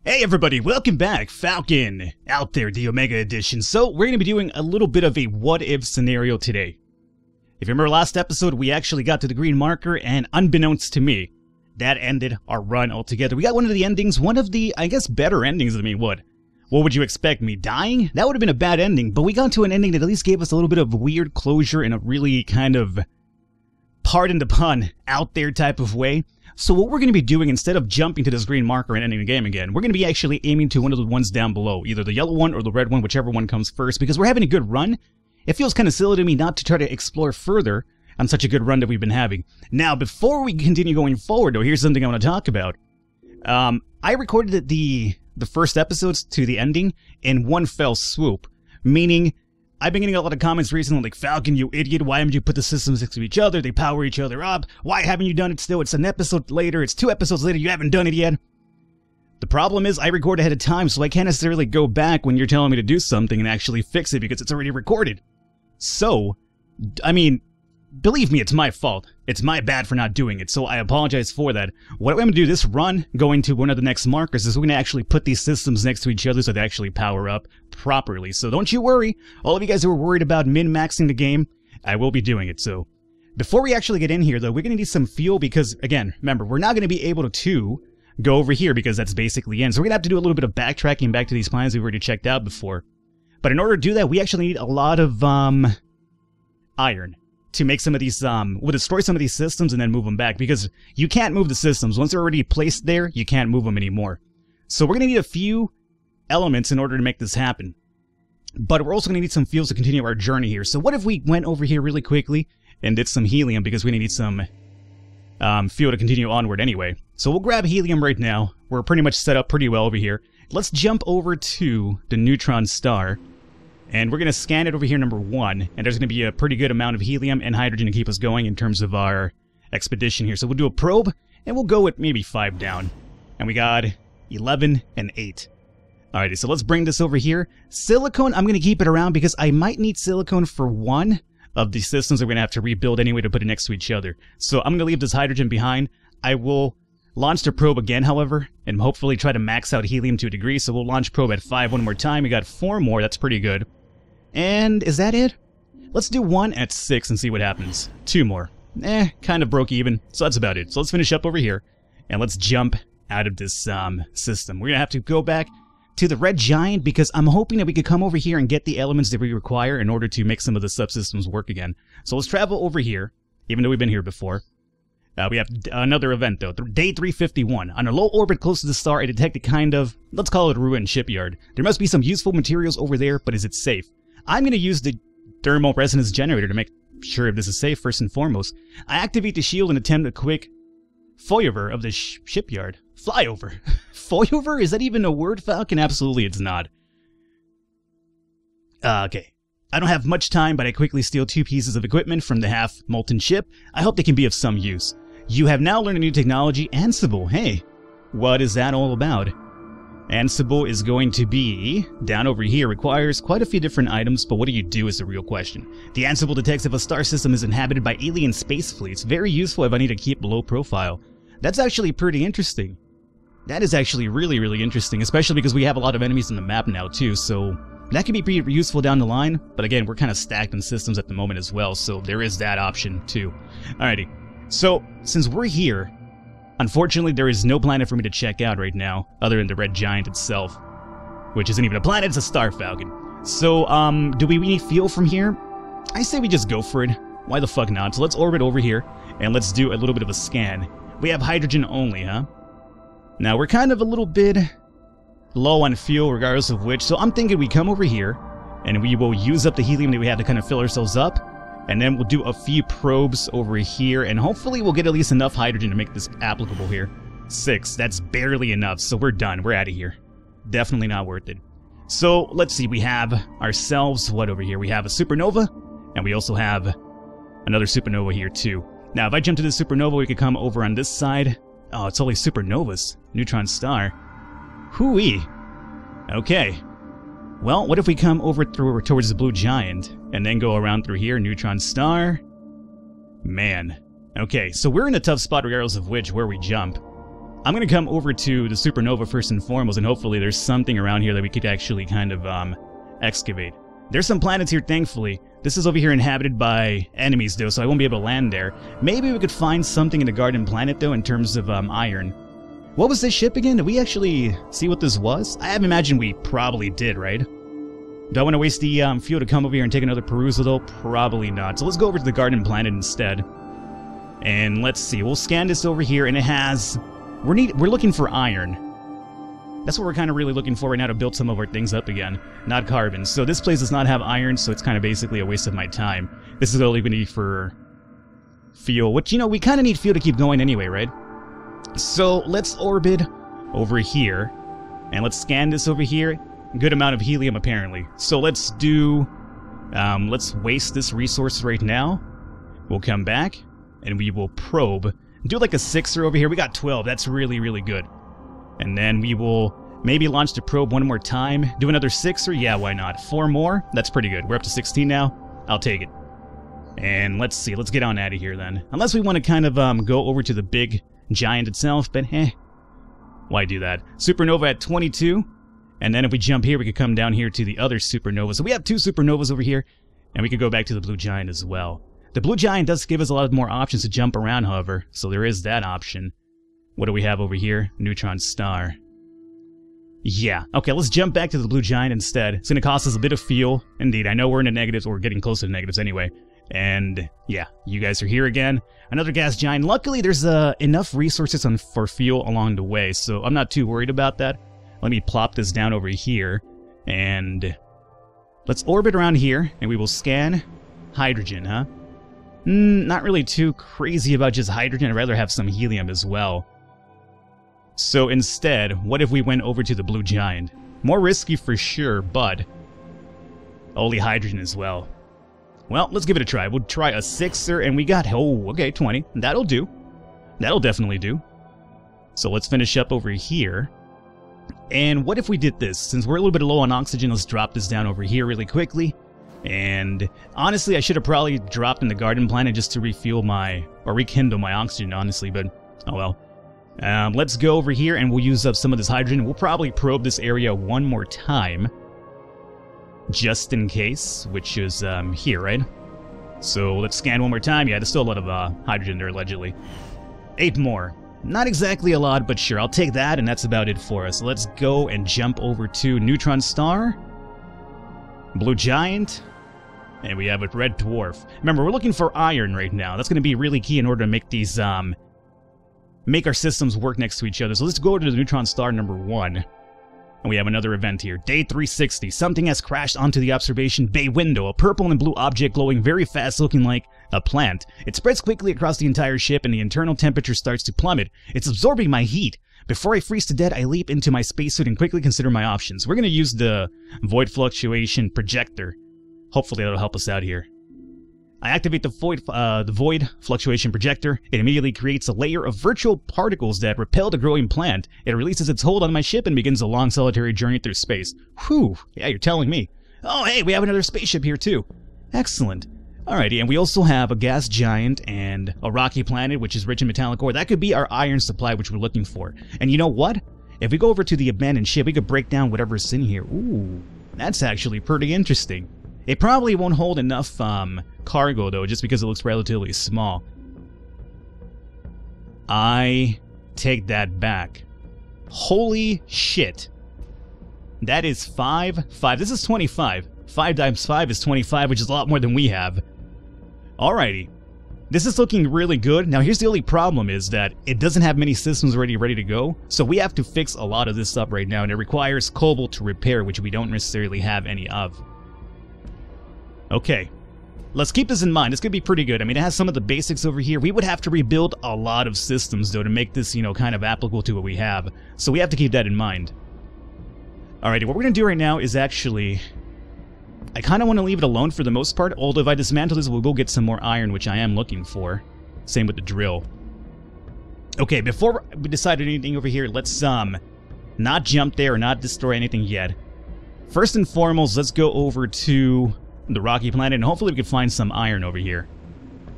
Hey everybody, welcome back. Falcon out there, the Omega Edition. So we're going to be doing a little bit of a what-if scenario today. If you remember last episode, we actually got to the green marker, and unbeknownst to me, that ended our run altogether. We got one of the endings, one of the, I guess, better endings than me. What would you expect, me dying? That would have been a bad ending, but we got to an ending that at least gave us a little bit of weird closure in a really kind of, pardon the pun, out there type of way. So what we're going to be doing, instead of jumping to this green marker and ending the game again, we're going to be actually aiming to one of the ones down below, either the yellow one or the red one, whichever one comes first, because we're having a good run. It feels kind of silly to me not to try to explore further on such a good run that we've been having. Now, before we continue going forward, though, here's something I want to talk about. I recorded the first episodes to the ending in one fell swoop, meaning I've been getting a lot of comments recently like, Falcon, you idiot, why haven't you put the systems next to each other? They power each other up. Why haven't you done it still? It's an episode later. It's 2 episodes later. You haven't done it yet. The problem is I record ahead of time, so I can't necessarily go back when you're telling me to do something and actually fix it because it's already recorded. So, I mean, believe me, it's my fault. It's my bad for not doing it, so I apologize for that. What I'm going to do this run, going to one of the next markers, is we're going to actually put these systems next to each other so they actually power up properly. So don't you worry, all of you guys who are worried about min-maxing the game, I will be doing it. So before we actually get in here, though, we're going to need some fuel because, again, remember, we're not going to be able to go over here because that's basically in. So we're going to have to do a little bit of backtracking back to these plans we've already checked out before. But in order to do that, we actually need a lot of iron to make some of these, we'll destroy some of these systems and then move them back, because you can't move the systems. Once they're already placed there, you can't move them anymore. So we're going to need a few elements in order to make this happen. But we're also going to need some fuels to continue our journey here. So what if we went over here really quickly and did some helium, because we're going to need some fuel to continue onward anyway. So we'll grab helium right now. We're pretty much set up pretty well over here. Let's jump over to the neutron star. And we're going to scan it over here, number 1, and there's going to be a pretty good amount of helium and hydrogen to keep us going in terms of our expedition here. So we'll do a probe, and we'll go with maybe 5 down. And we got 11 and 8. Alrighty, so let's bring this over here. Silicone, I'm going to keep it around because I might need silicone for one of the systems that we're going to have to rebuild anyway to put it next to each other. So I'm going to leave this hydrogen behind. I will launch the probe again, however, and hopefully try to max out helium to a degree. So we'll launch probe at 5 one more time. We got 4 more. That's pretty good. And is that it? Let's do 1 at 6 and see what happens. 2 more. Kind of broke even. So that's about it. So let's finish up over here. And let's jump out of this system. We're going to have to go back to the red giant because I'm hoping that we could come over here and get the elements that we require in order to make some of the subsystems work again. So let's travel over here, even though we've been here before. We have another event, though. Day 351. On a low orbit close to the star, I detect a kind of, let's call it a ruined shipyard. There must be some useful materials over there, but is it safe? I'm going to use the thermal resonance generator to make sure if this is safe, first and foremost. I activate the shield and attempt a quick flyover of the shipyard. Flyover? Flyover? Is that even a word, Falcon? Absolutely it's not. Okay. I don't have much time, but I quickly steal 2 pieces of equipment from the half-molten ship. I hope they can be of some use. You have now learned a new technology, Ansible. Hey, what is that all about? Ansible is going to be, down over here, requires quite a few different items, but what do you do is the real question. The Ansible detects if a star system is inhabited by alien space fleets. Very useful if I need to keep low profile. That's actually pretty interesting. That is actually really, really interesting, especially because we have a lot of enemies on the map now too, so that could be pretty useful down the line, but again, we're kind of stacked on systems at the moment as well, so there is that option too. Alrighty, so since we're here, unfortunately, there is no planet for me to check out right now, other than the red giant itself, which isn't even a planet, it's a star, Falcon. So, do we need fuel from here? I say we just go for it. Why the fuck not? So let's orbit over here, and let's do a little bit of a scan. We have hydrogen only, huh? Now, we're kind of a little bit low on fuel, regardless of which, so I'm thinking we come over here, and we will use up the helium that we have to kind of fill ourselves up, and then we'll do a few probes over here, and hopefully we'll get at least enough hydrogen to make this applicable here. 6, that's barely enough, so we're done. We're out of here. Definitely not worth it. So, let's see, we have ourselves, what over here? We have a supernova, and we also have another supernova here too. Now, if I jump to this supernova, we could come over on this side. Oh, it's only supernovas. Neutron star. Hooey. Okay. Well, what if we come over towards the blue giant, and then go around through here, neutron star? Man. Okay, so we're in a tough spot regardless of where we jump. I'm going to come over to the supernova first and foremost, and hopefully there's something around here that we could actually kind of excavate. There's some planets here, thankfully. This is over here inhabited by enemies, though, so I won't be able to land there. Maybe we could find something in the garden planet, though, in terms of iron. What was this ship again? Did we actually see what this was? I imagine we probably did, right? Do I want to waste the fuel to come over here and take another perusal, though? Probably not. So let's go over to the garden planet instead. And let's see. We'll scan this over here, and it has... We're looking for iron. That's what we're kind of really looking for right now to build some of our things up again, not carbon. So this place does not have iron, so it's kind of basically a waste of my time. This is only going to be for fuel, which, you know, we kind of need fuel to keep going anyway, right? So let's orbit over here, and let's scan this over here. Good amount of helium, apparently. So let's do, let's waste this resource right now. We'll come back, and we will probe. Do like a 6er over here. We got 12. That's really, really good. And then we will maybe launch the probe one more time. Do another 6er? Yeah, why not? 4 more? That's pretty good. We're up to 16 now. I'll take it. And let's see. Let's get on out of here then. Unless we want to kind of go over to the big giant itself, but why do that? Supernova at 22. And then if we jump here, we could come down here to the other supernova. So we have 2 supernovas over here, and we could go back to the blue giant as well. The blue giant does give us a lot more options to jump around, however, so there is that option. What do we have over here? Neutron star. Yeah, okay, let's jump back to the blue giant instead. It's going to cost us a bit of fuel. Indeed, I know we're in the negatives, or we're getting close to the negatives anyway. And yeah, you guys are here again. Another gas giant. Luckily, there's enough resources for fuel along the way, so I'm not too worried about that. Let me plop this down over here, and let's orbit around here, and we will scan hydrogen, huh? Not really too crazy about just hydrogen. I'd rather have some helium as well. So instead, what if we went over to the blue giant? More risky for sure, but only hydrogen as well. Well, let's give it a try. We'll try a 6er, and we got, oh, okay, 20. That'll do. That'll definitely do. So let's finish up over here. And what if we did this? Since we're a little bit low on oxygen, let's drop this down over here really quickly. And honestly, I should have probably dropped in the garden planet just to refuel or rekindle my oxygen, honestly, but oh well. Let's go over here and we'll use up some of this hydrogen. We'll probably probe this area one more time, just in case, which is here, right? So let's scan one more time. Yeah, there's still a lot of hydrogen there, allegedly. 8 more. Not exactly a lot, but sure, I'll take that, and that's about it for us. Let's go and jump over to Neutron Star, Blue Giant, and we have a Red Dwarf. Remember, we're looking for iron right now. That's going to be really key in order to make these, make our systems work next to each other. So let's go to the Neutron Star number 1. And we have another event here. Day 360. Something has crashed onto the observation bay window. A purple and blue object glowing very fast, looking like a plant. It spreads quickly across the entire ship, and the internal temperature starts to plummet. It's absorbing my heat. Before I freeze to death, I leap into my spacesuit and quickly consider my options. We're going to use the void fluctuation projector. Hopefully that'll help us out here. I activate the void fluctuation projector. It immediately creates a layer of virtual particles that repel the growing plant. It releases its hold on my ship and begins a long solitary journey through space. Whew, yeah, you're telling me. Oh, hey, we have another spaceship here too. Excellent. Alrighty, and we also have a gas giant and a rocky planet, which is rich in metallic ore. That could be our iron supply, which we're looking for. And you know what? If we go over to the abandoned ship, we could break down whatever's in here. Ooh, that's actually pretty interesting. It probably won't hold enough cargo, though, just because it looks relatively small. I take that back. Holy shit. That is 5. This is 25. 5 times 5 is 25, which is a lot more than we have. Alrighty. This is looking really good. Now, here's the only problem is that it doesn't have many systems already ready to go, so we have to fix a lot of this up right now, and it requires cobalt to repair, which we don't necessarily have any of. Okay, let's keep this in mind. This could be pretty good. I mean, it has some of the basics over here. We would have to rebuild a lot of systems, though, to make this, you know, kind of applicable to what we have. So we have to keep that in mind. Alrighty, what we're going to do right now is actually... I kind of want to leave it alone for the most part, although if I dismantle this, we will get some more iron, which I am looking for. Same with the drill. Okay, before we decide anything over here, let's, not jump there or not destroy anything yet. First and foremost, let's go over to the rocky planet, and hopefully we can find some iron over here.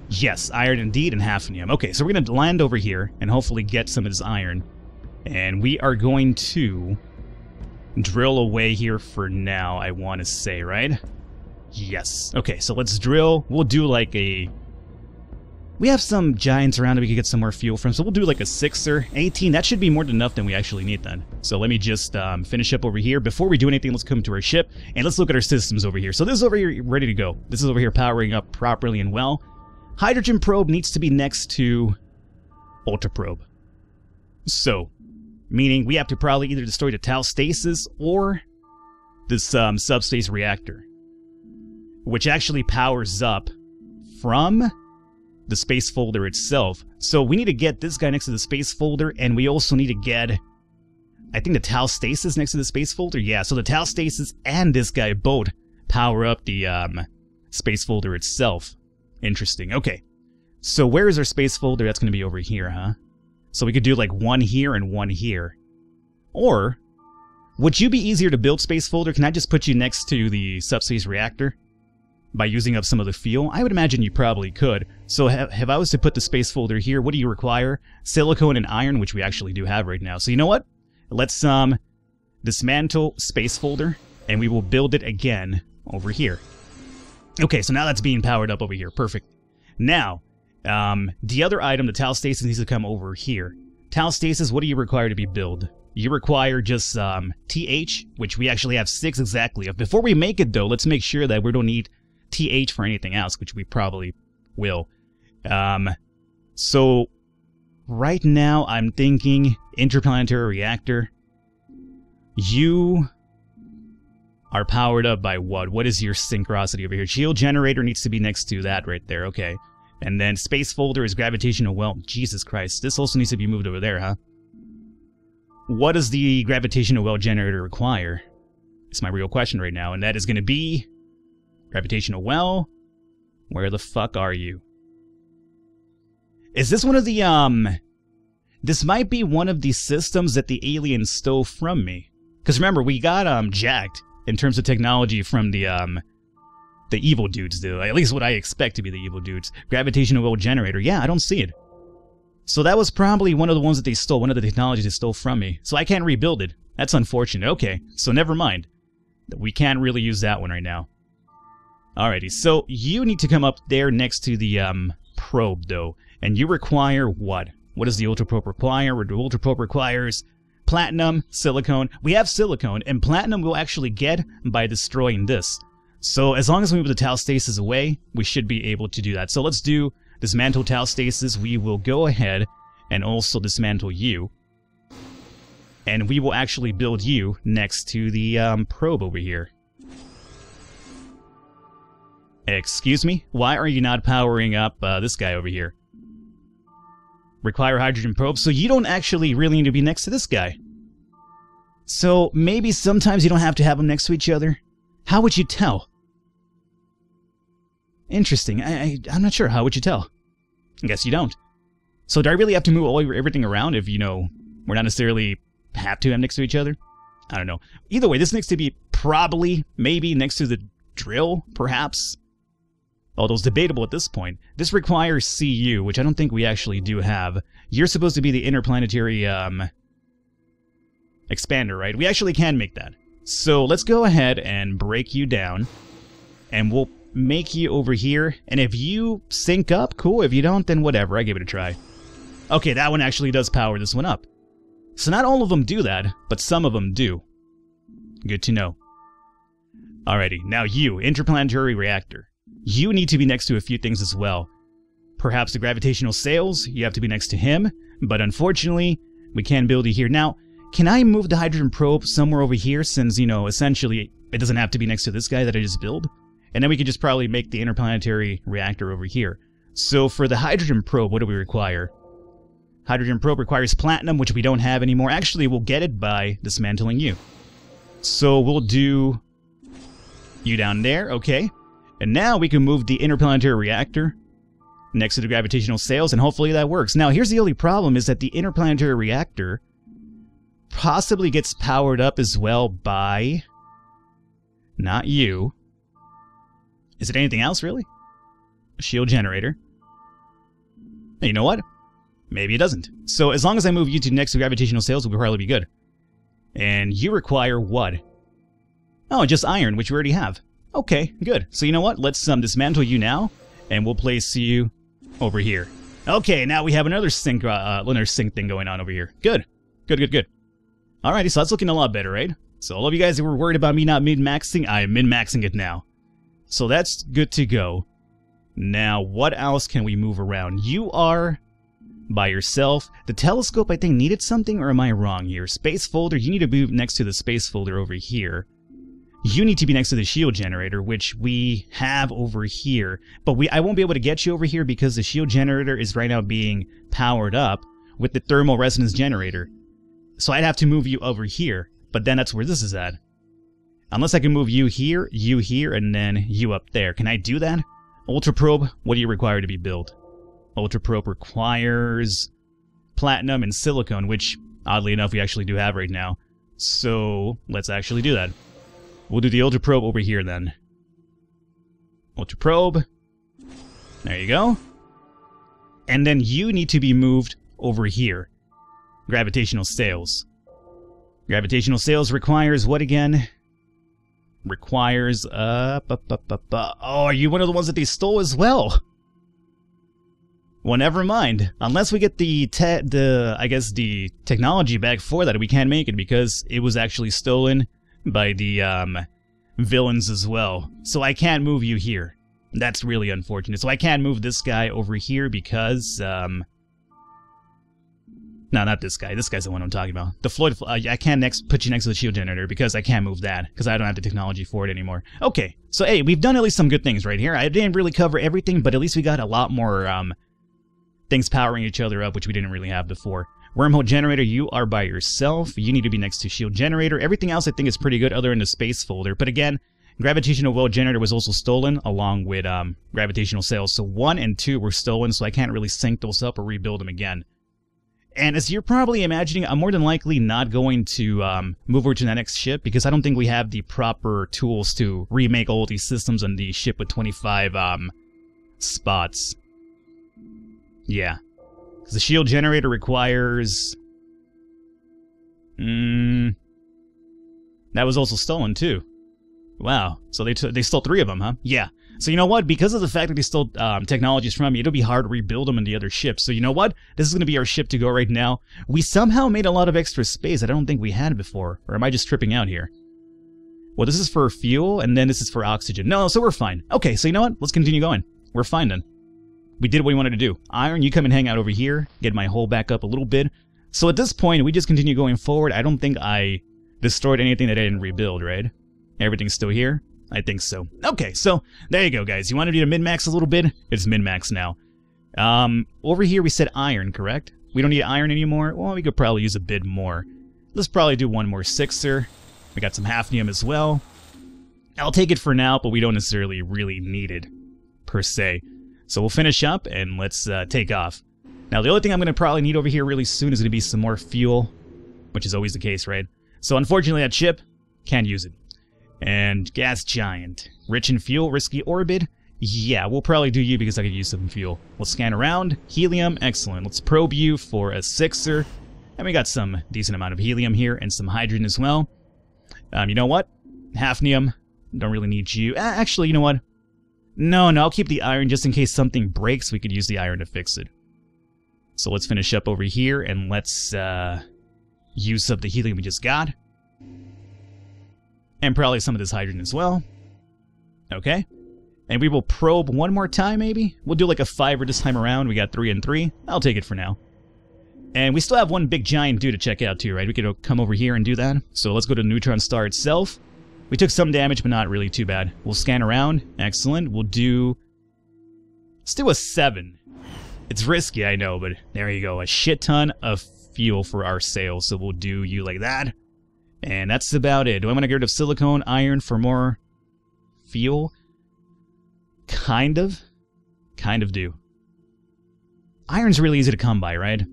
Yes, iron indeed, and hafnium. Okay, so we're going to land over here and hopefully get some of this iron. And we are going to drill away here for now, I want to say, right? Yes. Okay, so let's drill. We'll do like a... We have some giants around that we could get some more fuel from, so we'll do like a 6er. 18, that should be more than enough than we actually need then. So let me just finish up over here. Before we do anything, let's come to our ship, and let's look at our systems over here. So this is over here ready to go. This is over here powering up properly and well. Hydrogen probe needs to be next to Ultra probe. So, meaning we have to probably either destroy the Tau stasis or this subspace reactor, which actually powers up from the space folder itself. So we need to get this guy next to the space folder, and we also need to get, I think, the Tau stasis next to the space folder. Yeah, so the Tau stasis and this guy both power up the space folder itself. Interesting. Okay, so where is our space folder? That's going to be over here, huh? So we could do like one here and one here. Or, would you be easier to build space folder? Can I just put you next to the subspace reactor by using up some of the fuel? I would imagine you probably could. So if I was to put the space folder here, what do you require? Silicone and iron, which we actually do have right now. So you know what? Let's dismantle space folder, and we will build it again over here. Okay, so now that's being powered up over here. Perfect. Now, the other item, the Tau stasis, needs to come over here. Tau stasis, what do you require to be built? You require just TH, which we actually have 6 exactly of. Before we make it, though, let's make sure that we don't need TH for anything else, which we probably will. So right now I'm thinking interplanetary reactor. You are powered up by what? What is your synchronicity over here? Shield generator needs to be next to that right there, okay. And then space folder is gravitational well. Jesus Christ, this also needs to be moved over there, huh? What does the gravitational well generator require? It's my real question right now, and that is going to be gravitational well. Where the fuck are you? Is this one of the, this might be one of the systems that the aliens stole from me. Because remember, we got, jacked in terms of technology from the evil dudes, though. At least what I expect to be the evil dudes. Gravitational well generator. Yeah, I don't see it. So that was probably one of the ones that they stole, one of the technologies they stole from me. So I can't rebuild it. That's unfortunate. Okay, so never mind. We can't really use that one right now. Alrighty, so you need to come up there next to the probe, though. And you require what? What does the Ultra Probe require? The Ultra Probe requires platinum, silicone. We have silicone, and platinum we'll actually get by destroying this. So as long as we move the Tau stasis away, we should be able to do that. So let's do dismantle Tau stasis. We will go ahead and also dismantle you. And we will actually build you next to the probe over here. Excuse me? Why are you not powering up this guy over here? Require hydrogen probe, so you don't actually really need to be next to this guy. So maybe sometimes you don't have to have them next to each other. How would you tell? Interesting. I'm not sure. How would you tell? I guess you don't. So do I really have to move everything around if, you know, we're not necessarily have to have next to each other? I don't know. Either way, this needs to be probably, maybe next to the drill, perhaps. Although it's debatable at this point. This requires CU, which I don't think we actually do have. You're supposed to be the interplanetary expander, right? We actually can make that. So let's go ahead and break you down. And we'll make you over here. And if you sync up, cool. If you don't, then whatever. I give it a try. Okay, that one actually does power this one up. So not all of them do that, but some of them do. Good to know. Alrighty, now you, interplanetary reactor. You need to be next to a few things as well. Perhaps the gravitational sails, you have to be next to him, but unfortunately, we can't build it here. Now, can I move the hydrogen probe somewhere over here since, you know, essentially it doesn't have to be next to this guy that I just built? And then we could just probably make the interplanetary reactor over here. So for the hydrogen probe, what do we require? Hydrogen probe requires platinum, which we don't have anymore. Actually, we'll get it by dismantling you. So we'll do you down there, okay. And now we can move the interplanetary reactor next to the gravitational sails, and hopefully that works. Now, here's the only problem, is that the interplanetary reactor possibly gets powered up as well by... not you. Is it anything else, really? A shield generator. Hey, you know what? Maybe it doesn't. So as long as I move you to next to gravitational sails, we'll probably be good. And you require what? Oh, just iron, which we already have. Okay, good. So you know what? Let's dismantle you now, and we'll place you over here. Okay, now we have another sync thing going on over here. Good. Good. Alrighty, so that's looking a lot better, right? So all of you guys who were worried about me not min-maxing, I am min-maxing it now. So that's good to go. Now, what else can we move around? You are by yourself. The telescope, I think, needed something, or am I wrong here? Space folder, you need to move next to the space folder over here. You need to be next to the shield generator, which we have over here. But I won't be able to get you over here because the shield generator is right now being powered up with the thermal resonance generator. So I'd have to move you over here, but then that's where this is at. Unless I can move you here, and then you up there. Can I do that? Ultra probe, what do you require to be built? Ultra probe requires platinum and silicone, which, oddly enough, we actually do have right now. So let's actually do that. We'll do the ultra probe over here then. Ultra probe. There you go. And then you need to be moved over here. Gravitational sails. Gravitational sails requires what again? Requires oh, are you one of the ones that they stole as well? Well, never mind. Unless we get the technology back for that, we can't make it because it was actually stolen by the villains as well. So I can't move you here. That's really unfortunate. So I can't move this guy over here because no, not this guy. This guy's the one I'm talking about. The Floyd, I can't put you next to the shield generator because I can't move that because I don't have the technology for it anymore. Okay, so hey, we've done at least some good things right here. I didn't really cover everything, but at least we got a lot more things powering each other up, which we didn't really have before. Wormhole generator, you are by yourself. You need to be next to shield generator. Everything else I think is pretty good other than the space folder. But again, gravitational well generator was also stolen along with gravitational sails. So 1 and 2 were stolen, so I can't really sync those up or rebuild them again. And as you're probably imagining, I'm more than likely not going to move over to the next ship because I don't think we have the proper tools to remake all these systems on the ship with 25 spots. Yeah. Because the shield generator requires... that was also stolen too. Wow. So they stole 3 of them, huh? Yeah. So you know what? Because of the fact that they stole technologies from me, it'll be hard to rebuild them in the other ships. So you know what? This is going to be our ship to go right now. We somehow made a lot of extra space that I don't think we had before. Or am I just tripping out here? Well, this is for fuel, and then this is for oxygen. No, so we're fine. Okay, so you know what? Let's continue going. We're fine then. We did what we wanted to do. Iron, you come and hang out over here. Get my hull back up a little bit. So at this point, we just continue going forward. I don't think I destroyed anything that I didn't rebuild, right? Everything's still here? I think so. Okay, so there you go, guys. You wanted me to min-max a little bit? It's min-max now. Over here we said iron, correct? We don't need iron anymore? Well, we could probably use a bit more. Let's probably do one more 6er. We got some hafnium as well. I'll take it for now, but we don't necessarily really need it, per se. So we'll finish up, and let's take off. Now, the only thing I'm going to probably need over here really soon is going to be some more fuel, which is always the case, right? So unfortunately, that ship, can't use it. And gas giant. Rich in fuel, risky orbit. Yeah, we'll probably do you because I could use some fuel. We'll scan around. Helium, excellent. Let's probe you for a 6er. And we got some decent amount of helium here and some hydrogen as well. You know what? Hafnium. Don't really need you. Actually, you know what? No, I'll keep the iron just in case something breaks. We could use the iron to fix it. So let's finish up over here and let's use up the helium we just got. And probably some of this hydrogen as well. Okay. And we will probe one more time, maybe? We'll do like a 5er this time around. We got 3 and 3. I'll take it for now. And we still have one big giant dude to check out too, right? We could come over here and do that. So let's go to the neutron star itself. We took some damage, but not really too bad. We'll scan around. Excellent. Let's do a 7. It's risky, I know, but there you go. A shit ton of fuel for our sails. So we'll do you like that. And that's about it. Do I want to get rid of silicone, iron for more fuel? Kind of. Kind of do. Iron's really easy to come by, right?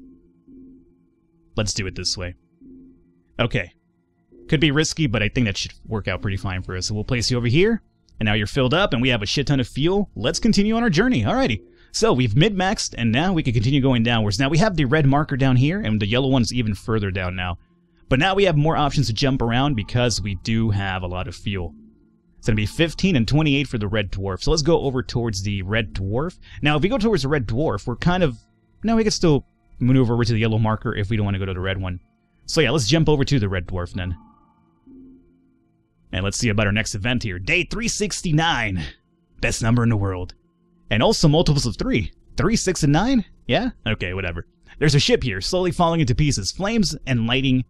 Let's do it this way. Okay. Could be risky, but I think that should work out pretty fine for us. So we'll place you over here. And now you're filled up, and we have a shit ton of fuel. Let's continue on our journey. Alrighty. So we've min-maxed, and now we can continue going downwards. Now we have the red marker down here, and the yellow one is even further down now. But now we have more options to jump around because we do have a lot of fuel. It's going to be 15 and 28 for the red dwarf. So let's go over towards the red dwarf. Now if we go towards the red dwarf, we're kind of... No, we can still maneuver over to the yellow marker if we don't want to go to the red one. So yeah, let's jump over to the red dwarf then. And let's see about our next event here. Day 369. Best number in the world. And also multiples of 3. 3, 6, and 9? Yeah? Okay, whatever. There's a ship here, slowly falling into pieces. Flames and lightning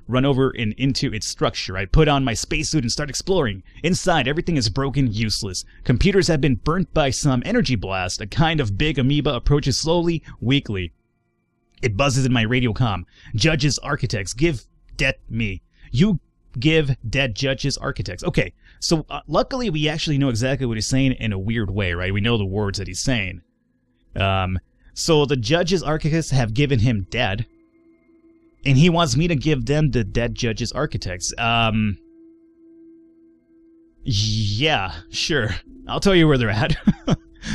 run over and into its structure. I put on my spacesuit and start exploring. Inside, everything is broken, useless. Computers have been burnt by some energy blast. A kind of big amoeba approaches slowly, weakly. It buzzes in my radio comm. Judges, architects, give debt me. You give dead judges, architects. Okay, so luckily we actually know exactly what he's saying in a weird way, right? We know the words that he's saying. So the judges, architects have given him dead, and he wants me to give them the dead judges, architects. Yeah, sure. I'll tell you where they're at.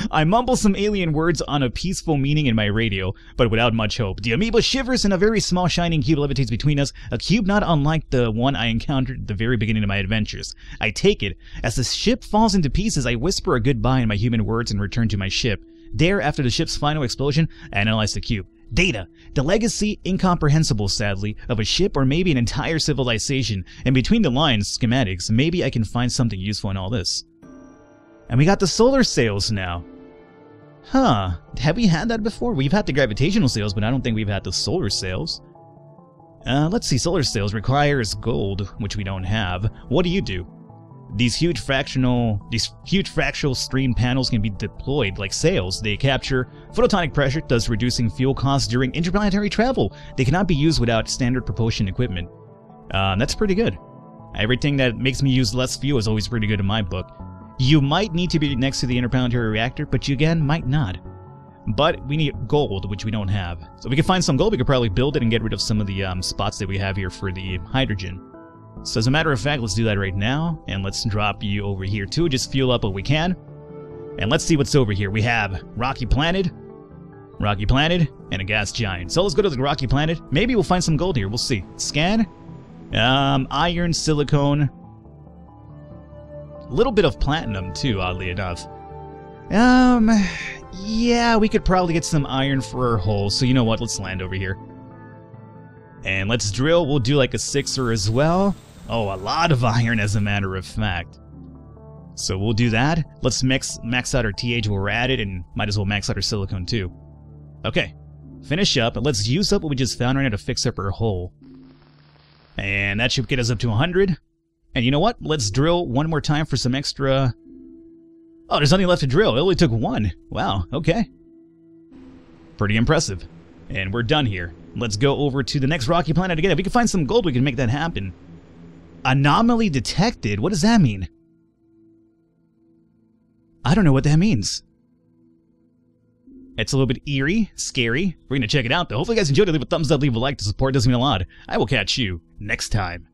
I mumble some alien words on a peaceful meaning in my radio, but without much hope. The amoeba shivers and a very small shining cube levitates between us, a cube not unlike the one I encountered at the very beginning of my adventures. I take it. As the ship falls into pieces, I whisper a goodbye in my human words and return to my ship. There, after the ship's final explosion, I analyze the cube. Data. The legacy, incomprehensible sadly, of a ship or maybe an entire civilization. And between the lines, schematics, maybe I can find something useful in all this. And we got the solar sails now. Huh. Have we had that before? We've had the gravitational sails, but I don't think we've had the solar sails. Let's see. Solar sails requires gold, which we don't have. What do you do? These huge fractional stream panels can be deployed like sails. They capture photonic pressure, thus reducing fuel costs during interplanetary travel. They cannot be used without standard propulsion equipment. That's pretty good. Everything that makes me use less fuel is always pretty good in my book. You might need to be next to the interplanetary reactor, but you again might not. But we need gold, which we don't have. So if we can find some gold, we could probably build it and get rid of some of the spots that we have here for the hydrogen. So as a matter of fact, let's do that right now. And let's drop you over here too, just fuel up what we can. And let's see what's over here. We have Rocky Planet, and a gas giant. So let's go to the Rocky Planet. Maybe we'll find some gold here, we'll see. Scan. Iron, silicone. A little bit of platinum too, oddly enough. Yeah, we could probably get some iron for our hull, so you know what, let's land over here. And let's drill, we'll do like a 6er as well. Oh, a lot of iron as a matter of fact. So we'll do that. Let's max out our TH while we're at it, and might as well max out our silicone too. Okay, finish up, and let's use up what we just found right now to fix up our hull. And that should get us up to 100. And you know what? Let's drill one more time for some extra... Oh, there's nothing left to drill. It only took 1. Wow, okay. Pretty impressive. And we're done here. Let's go over to the next rocky planet again. If we can find some gold, we can make that happen. Anomaly detected? What does that mean? I don't know what that means. It's a little bit eerie, scary. We're going to check it out, though. Hopefully you guys enjoyed it. Leave a thumbs up, leave a like to support. It does mean a lot. I will catch you next time.